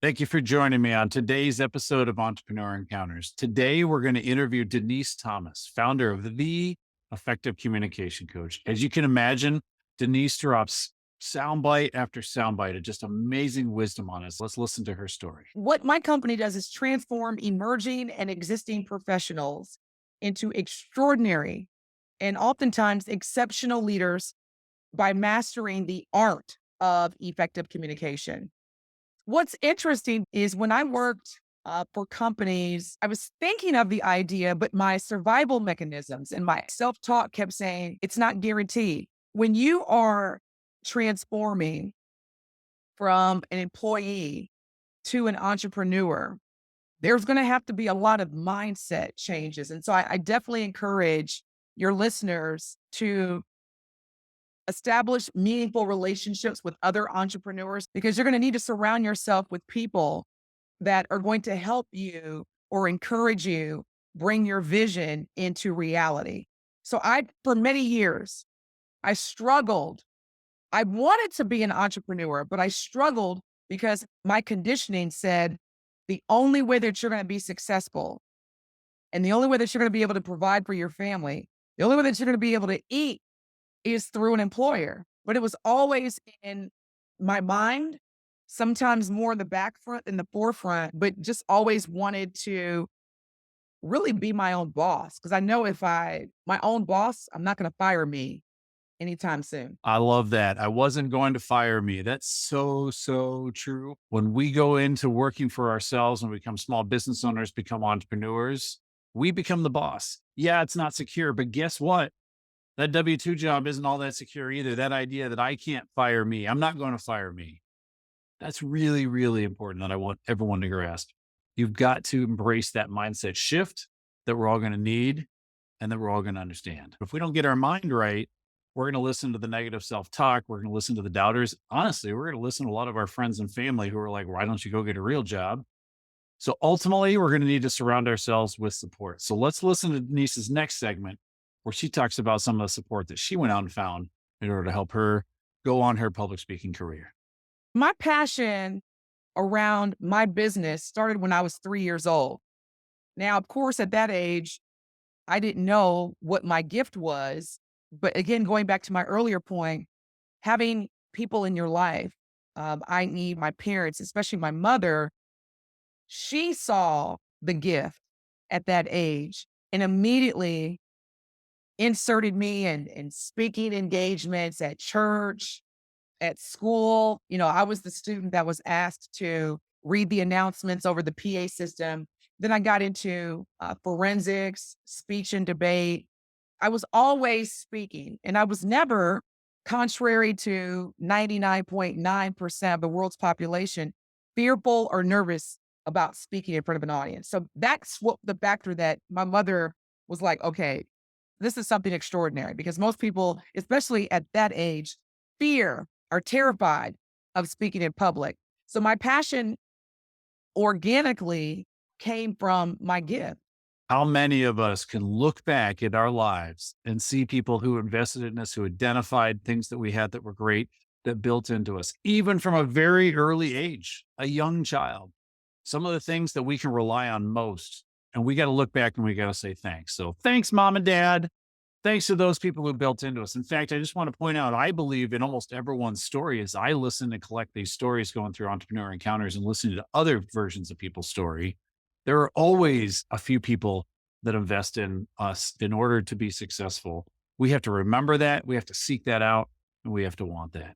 Thank you for joining me on today's episode of Entrepreneur Encounters. Today, we're going to interview Denise Thomas, founder of the Effective Communication Coach. As you can imagine, Denise drops soundbite after soundbite of just amazing wisdom on us. Let's listen to her story. What my company does is transform emerging and existing professionals into extraordinary and oftentimes exceptional leaders by mastering the art of effective communication. What's interesting is when I worked for companies, I was thinking of the idea, but my survival mechanisms and my self talk kept saying it's not guaranteed. When you are transforming from an employee to an entrepreneur, there's going to have to be a lot of mindset changes. And so I definitely encourage your listeners to establish meaningful relationships with other entrepreneurs because you're going to need to surround yourself with people that are going to help you or encourage you bring your vision into reality. For many years, I struggled. I wanted to be an entrepreneur, but I struggled because my conditioning said the only way that you're going to be successful and the only way that you're going to be able to provide for your family, the only way that you're going to be able to eat is through an employer. But it was always in my mind, sometimes more in the back front than the forefront, but just always wanted to really be my own boss. Cause I know if my own boss, I'm not going to fire me anytime soon. I love that. I wasn't going to fire me. That's so true. When we go into working for ourselves and become small business owners, become entrepreneurs, we become the boss. Yeah, it's not secure, but guess what? That W-2 job isn't all that secure either. That idea that I can't fire me, I'm not going to fire me. That's really important that I want everyone to grasp. You've got to embrace that mindset shift that we're all going to need and that we're all going to understand. If we don't get our mind right, we're going to listen to the negative self talk. We're going to listen to the doubters. Honestly, we're going to listen to a lot of our friends and family who are like, why don't you go get a real job? So ultimately, we're going to need to surround ourselves with support. So let's listen to Denise's next segment where she talks about some of the support that she went out and found in order to help her go on her public speaking career. My passion around my business started when I was 3 years old. Now, of course, at that age, I didn't know what my gift was. But again, going back to my earlier point, having people in your life, i.e., my parents, especially my mother, she saw the gift at that age and immediately inserted me in speaking engagements at church, at school. I was the student that was asked to read the announcements over the PA system. Then I got into forensics, speech and debate. I was always speaking, and I was never, contrary to 99.9% of the world's population, fearful or nervous about speaking in front of an audience. So that's what the factor that my mother was like, okay, this is something extraordinary because most people, especially at that age, fear are terrified of speaking in public. So my passion organically came from my gift. How many of us can look back at our lives and see people who invested in us, who identified things that we had that were great, that built into us, even from a very early age, a young child? Some of the things that we can rely on most. And we got to look back and we got to say thanks. So thanks, mom and dad. Thanks to those people who built into us. In fact, I just want to point out, I believe in almost everyone's story as I listen and collect these stories going through Entrepreneur Encounters and listening to other versions of people's story. There are always a few people that invest in us in order to be successful. We have to remember that. We have to seek that out and we have to want that.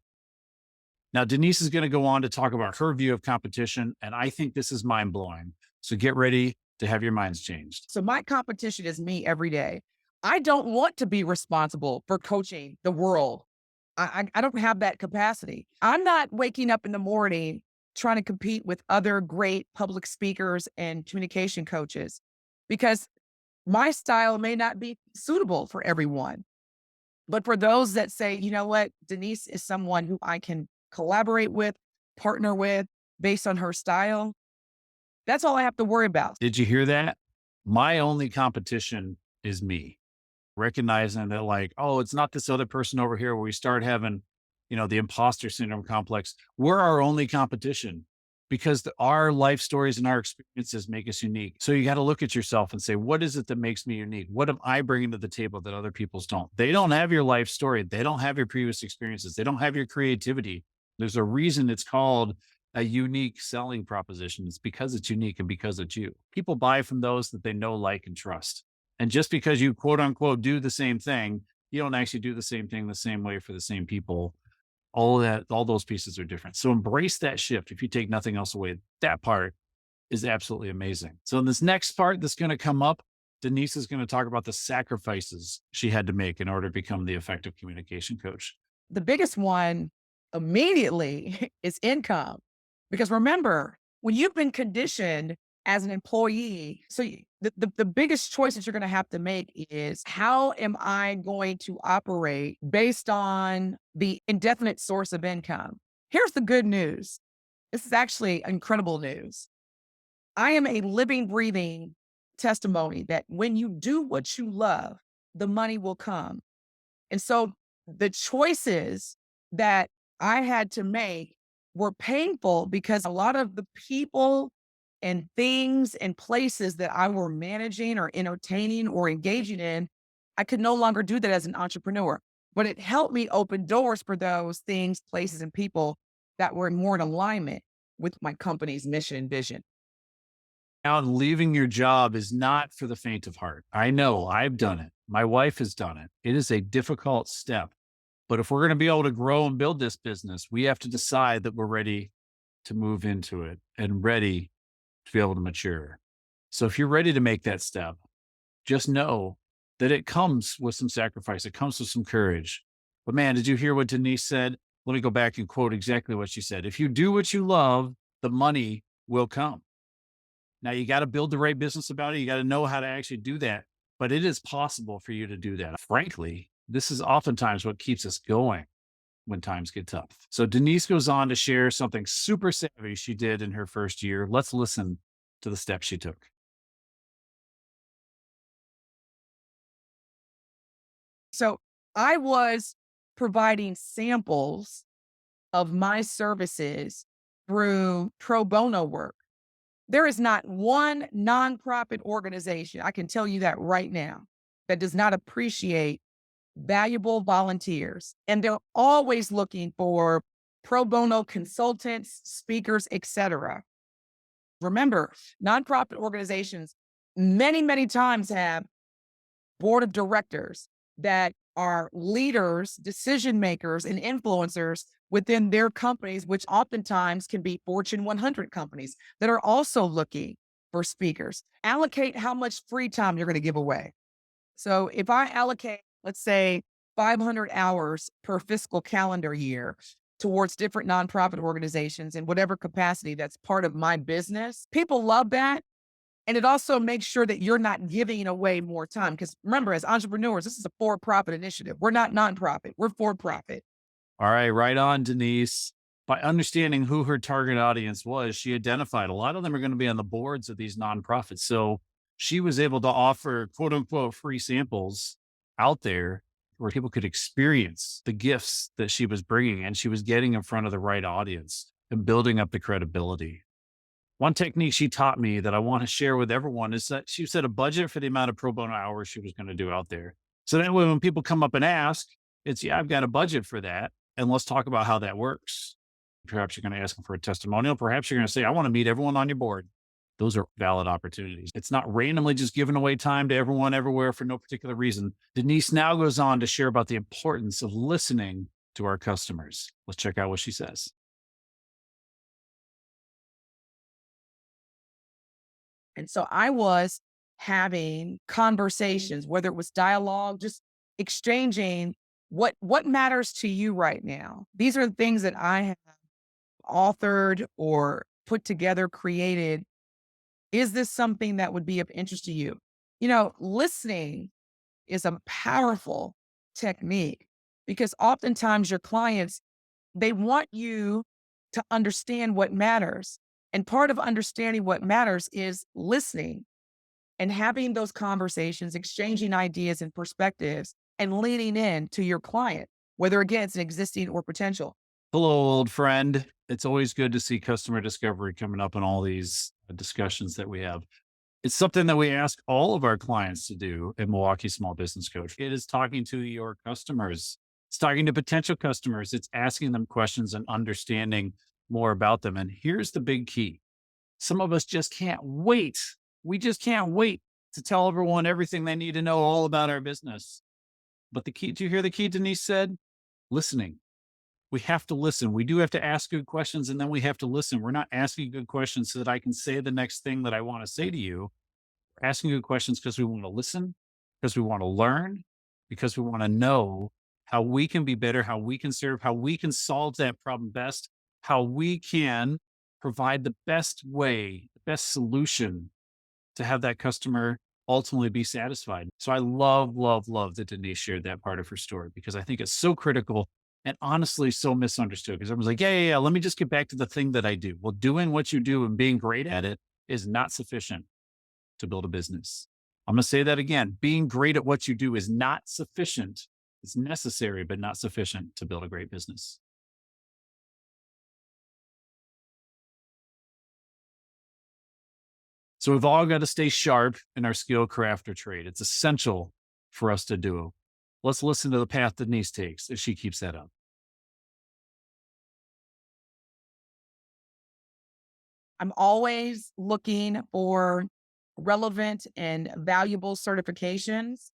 Now, Denise is going to go on to talk about her view of competition. And I think this is mind blowing. So get ready to have your minds changed. So my competition is me every day. I don't want to be responsible for coaching the world. I don't have that capacity. I'm not waking up in the morning trying to compete with other great public speakers and communication coaches because my style may not be suitable for everyone. But for those that say, you know what, Denise is someone who I can collaborate with, partner with based on her style, that's all I have to worry about. Did you hear that? My only competition is me. Recognizing that, like, oh, it's not this other person over here where we start having, the imposter syndrome complex. We're our only competition. because our life stories and our experiences make us unique. So you got to look at yourself and say, what is it that makes me unique? What am I bringing to the table that other people's don't? They don't have your life story. They don't have your previous experiences. They don't have your creativity. There's a reason it's called a unique selling proposition. It's because it's unique and because it's you. People buy from those that they know, like, and trust. And just because you quote unquote do the same thing, you don't actually do the same thing the same way for the same people. All those pieces are different. So embrace that shift. If you take nothing else away, that part is absolutely amazing. So in this next part that's going to come up, Denise is going to talk about the sacrifices she had to make in order to become the effective communication coach. The biggest one immediately is income. Because remember, when you've been conditioned as an employee, the biggest choice that you're going to have to make is how am I going to operate based on the indefinite source of income? Here's the good news. This is actually incredible news. I am a living, breathing testimony that when you do what you love, the money will come. And so the choices that I had to make were painful because a lot of the people and things and places that I were managing or entertaining or engaging in, I could no longer do that as an entrepreneur. But it helped me open doors for those things, places, and people that were more in alignment with my company's mission and vision. Now, leaving your job is not for the faint of heart. I know I've done it. My wife has done it. It is a difficult step. But if we're going to be able to grow and build this business, we have to decide that we're ready to move into it and ready to be able to mature. So if you're ready to make that step, just know that it comes with some sacrifice. It comes with some courage. But man, did you hear what Denise said? Let me go back and quote exactly what she said. If you do what you love, the money will come. Now you got to build the right business about it. You got to know how to actually do that. But it is possible for you to do that. Frankly, this is oftentimes what keeps us going when times get tough. So Denise goes on to share something super savvy she did in her first year. Let's listen to the steps she took. So I was providing samples of my services through pro bono work. There is not one nonprofit organization, I can tell you that right now, that does not appreciate valuable volunteers. And they're always looking for pro bono consultants, speakers, etc. Remember, nonprofit organizations many, many times have board of directors that are leaders, decision makers, and influencers within their companies, which oftentimes can be Fortune 100 companies that are also looking for speakers. Allocate how much free time you're going to give away. So if I allocate, let's say, 500 hours per fiscal calendar year towards different nonprofit organizations in whatever capacity that's part of my business, people love that. And it also makes sure that you're not giving away more time. Because remember, as entrepreneurs, this is a for profit initiative. We're not nonprofit, we're for profit. All right, right on, Denise. By understanding who her target audience was, she identified a lot of them are going to be on the boards of these nonprofits. So she was able to offer quote unquote free samples out there where people could experience the gifts that she was bringing, and she was getting in front of the right audience and building up the credibility. One technique she taught me that I want to share with everyone is that she set a budget for the amount of pro bono hours she was going to do out there. So that way, when people come up and ask, it's, yeah, I've got a budget for that. And let's talk about how that works. Perhaps you're going to ask them for a testimonial. Perhaps you're going to say, I want to meet everyone on your board. Those are valid opportunities. It's not randomly just giving away time to everyone everywhere for no particular reason. Denise now goes on to share about the importance of listening to our customers. Let's check out what she says. And so I was having conversations, whether it was dialogue, just exchanging what matters to you right now. These are the things that I have authored or put together, created. Is this something that would be of interest to you? Listening is a powerful technique because oftentimes your clients, they want you to understand what matters. And part of understanding what matters is listening and having those conversations, exchanging ideas and perspectives, and leaning in to your client, whether again it's an existing or potential. Hello, old friend. It's always good to see customer discovery coming up in all these discussions that we have. It's something that we ask all of our clients to do at Milwaukee Small Business Coach. It is talking to your customers. It's talking to potential customers. It's asking them questions and understanding more about them. And here's the big key. Some of us just can't wait. We just can't wait to tell everyone everything they need to know all about our business. But the key, do you hear the key Denise said? Listening. We have to listen. We do have to ask good questions and then we have to listen. We're not asking good questions so that I can say the next thing that I want to say to you. We're asking good questions because we want to listen, because we want to learn, because we want to know how we can be better, how we can serve, how we can solve that problem best, how we can provide the best way, the best solution to have that customer ultimately be satisfied. So I love, love, love that Denise shared that part of her story because I think it's so critical and honestly so misunderstood because everyone's like, yeah, let me just get back to the thing that I do. Well, doing what you do and being great at it is not sufficient to build a business. I'm going to say that again. Being great at what you do is not sufficient. It's necessary, but not sufficient to build a great business. So we've all got to stay sharp in our skill, craft, or trade. It's essential for us to do. Let's listen to the path Denise takes if she keeps that up. I'm always looking for relevant and valuable certifications.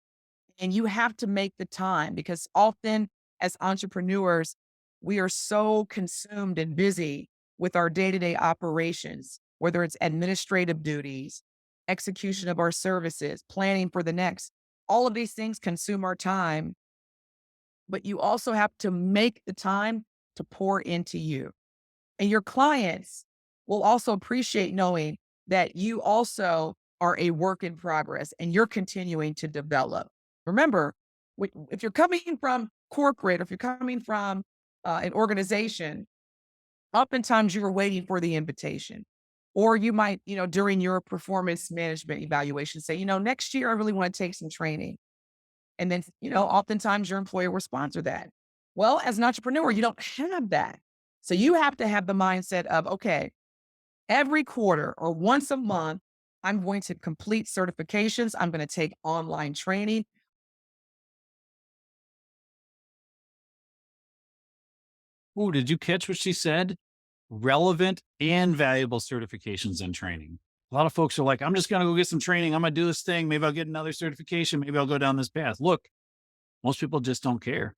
And you have to make the time because often as entrepreneurs, we are so consumed and busy with our day to day operations, whether it's administrative duties, execution of our services, planning for the next. All of these things consume our time, but you also have to make the time to pour into you. And your clients will also appreciate knowing that you also are a work in progress and you're continuing to develop. Remember, if you're coming from corporate, or if you're coming from an organization, oftentimes you're waiting for the invitation. Or you might, during your performance management evaluation, say, next year I really want to take some training. And then, oftentimes your employer will sponsor that. Well, as an entrepreneur, you don't have that. So you have to have the mindset of, okay, every quarter or once a month, I'm going to complete certifications. I'm going to take online training. Ooh, did you catch what she said? Relevant and valuable certifications and training. A lot of folks are like, I'm just going to go get some training. I'm going to do this thing. Maybe I'll get another certification. Maybe I'll go down this path. Look, most people just don't care.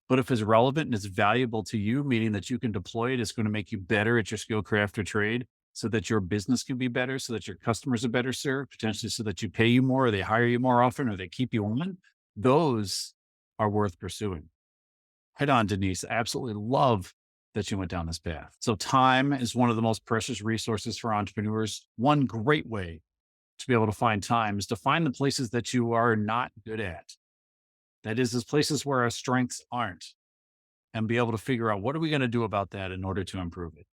But if it's relevant and it's valuable to you, meaning that you can deploy it, it's going to make you better at your skill, craft, or trade so that your business can be better, so that your customers are better served, potentially so that you pay you more, or they hire you more often, or they keep you on. Those are worth pursuing. Head on, Denise. I absolutely love that you went down this path. So, time is one of the most precious resources for entrepreneurs. One great way to be able to find time is to find the places that you are not good at. That is places where our strengths aren't, and be able to figure out what are we going to do about that in order to improve it.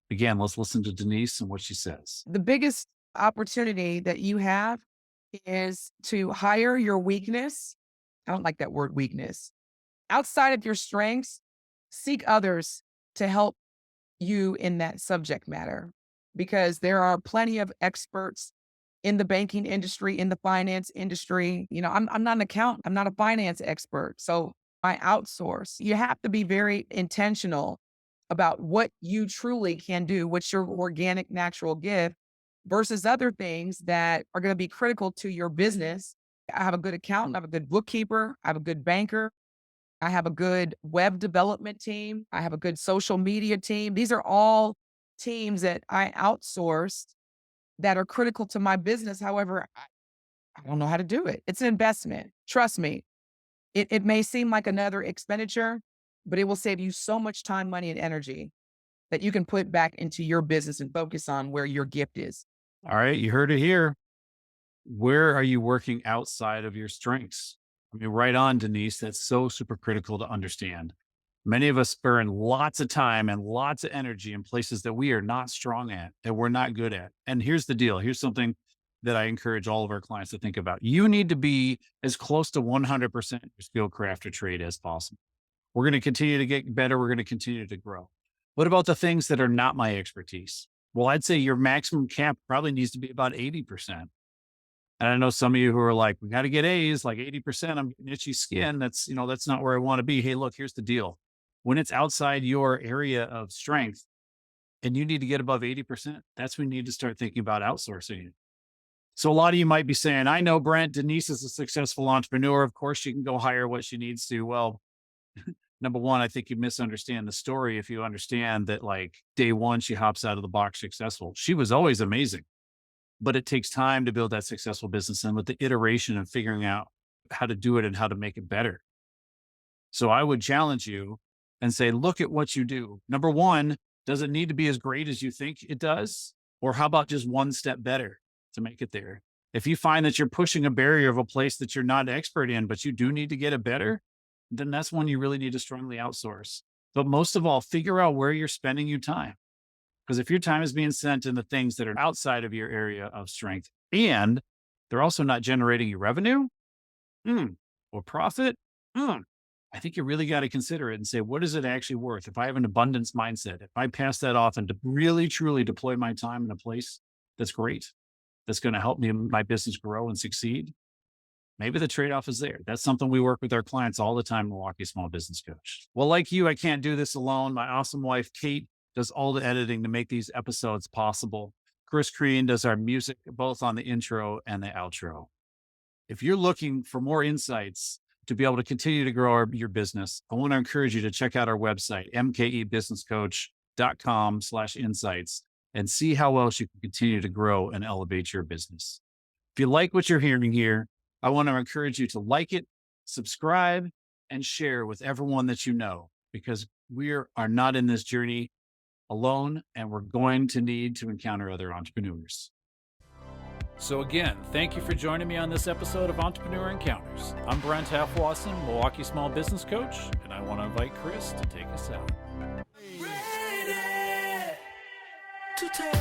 Again, let's listen to Denise and what she says. The biggest opportunity that you have is to hire your weakness. I don't like that word weakness. Outside of your strengths, seek others to help you in that subject matter because there are plenty of experts in the banking industry, in the finance industry. I'm not an accountant, I'm not a finance expert. So I outsource. You have to be very intentional about what you truly can do, what's your organic, natural gift versus other things that are going to be critical to your business. I have a good accountant, I have a good bookkeeper, I have a good banker, I have a good web development team. I have a good social media team. These are all teams that I outsourced that are critical to my business. However, I don't know how to do it. It's an investment. Trust me. It may seem like another expenditure, but it will save you so much time, money, and energy that you can put back into your business and focus on where your gift is. All right, you heard it here. Where are you working outside of your strengths? I mean, right on, Denise. That's so super critical to understand. Many of us spend lots of time and lots of energy in places that we are not strong at, that we're not good at. And here's the deal. Here's something that I encourage all of our clients to think about. You need to be as close to 100% your skill, craft, or trade as possible. We're going to continue to get better. We're going to continue to grow. What about the things that are not my expertise? Well, I'd say your maximum cap probably needs to be about 80%. And I know some of you who are like, we got to get A's, like 80%. I'm getting itchy skin. That's not where I want to be. Hey, look, here's the deal. When it's outside your area of strength and you need to get above 80%, that's when you need to start thinking about outsourcing it. So a lot of you might be saying, I know Brent, Denise is a successful entrepreneur. Of course, she can go hire what she needs to. Well, number one, I think you misunderstand the story if you understand that like day one, she hops out of the box successful. She was always amazing, but it takes time to build that successful business and with the iteration and figuring out how to do it and how to make it better. So I would challenge you and say, look at what you do. Number one, does it need to be as great as you think it does? Or how about just one step better to make it there? If you find that you're pushing a barrier of a place that you're not expert in, but you do need to get it better, then that's one you really need to strongly outsource. But most of all, figure out where you're spending your time. Because if your time is being spent in the things that are outside of your area of strength and they're also not generating you revenue or profit, I think you really got to consider it and say, what is it actually worth? If I have an abundance mindset, if I pass that off and to really, truly deploy my time in a place that's great, that's going to help me, my business grow and succeed, maybe the trade-off is there. That's something we work with our clients all the time in Milwaukee Small Business Coach. Well, like you, I can't do this alone. My awesome wife, Kate, does all the editing to make these episodes possible. Chris Crean does our music, both on the intro and the outro. If you're looking for more insights to be able to continue to grow your business, I want to encourage you to check out our website, mkebusinesscoach.com/insights, and see how else you can continue to grow and elevate your business. If you like what you're hearing here, I want to encourage you to like it, subscribe, and share with everyone that you know, because we are not in this journey alone, and we're going to need to encounter other entrepreneurs. So again, thank you for joining me on this episode of Entrepreneur Encounters. I'm Brent Halfwasson, Milwaukee Small Business Coach, and I want to invite Chris to take us out. Ready to take